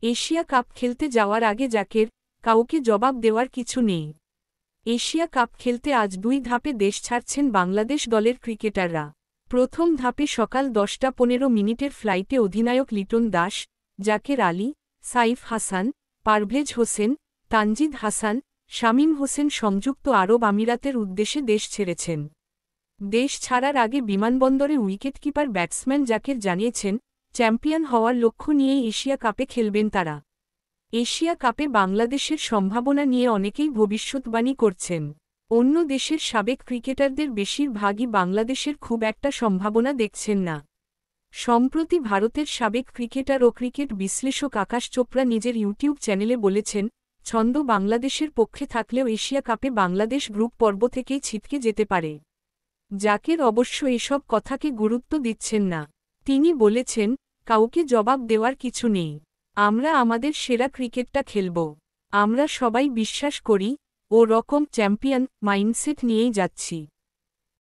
Asia cup খেলতে যাওয়ার আগে জাকের, কাউকে জবাব দেওয়ার কিছু নেই। এশিয়া কাপ খেলতে আজ 2 ধাপে দেশ ছাড়ছেন বাংলাদেশ দলের ক্রিকেটাররা। প্রথম ধাপে সকাল 10:15 ফ্লাইটে অধিনায়ক লিটন দাস, জাকের আলী, সাইফ হাসান, পারভেজ হোসেন, তানজিদ হাসান, শামীম হোসেন সংযুক্ত আরব আমিরাতের উদ্দেশ্যে দেশ ছেড়েছেন। দেশ ছাড়ার আগে বিমানবন্দরে উইকেটকিপার ব্যাটসম্যান জাকের জানিয়েছেন, চ্যাম্পিয়ন হওয়ার লক্ষ্য নিয়েই এশিয়া কাপে খেলবেন তারা। এশিয়া কাপে বাংলাদেশের সম্ভাবনা নিয়ে অনেকেই ভবিষ্যৎবাণী করছেন। অন্য দেশের সাবেক ক্রিকেটারদের বেশিরভাগই বাংলাদেশের খুব একটা সম্ভাবনা দেখছেন না। সম্প্রতি ভারতের সাবেক ক্রিকেটার ও ক্রিকেট বিশ্লেষক আকাশ চোপড়া নিজের ইউটিউব চ্যানেলে বলেছেন, ছন্দ বাংলাদেশের পক্ষে থাকলেও এশিয়া কাপে বাংলাদেশ গ্রুপ পর্ব থেকেই ছিটকে যেতে পারে। জাকের অবশ্য এসব কথাকে গুরুত্ব দিচ্ছেন না। তিনি বলেছেন, কাউকে জবাব দেওয়ার কিছু নেই। আমরা আমাদের সেরা ক্রিকেটটা খেলব। আমরা সবাই বিশ্বাস করি, ও রকম চ্যাম্পিয়ন মাইন্ডসেট নিয়েই যাচ্ছি।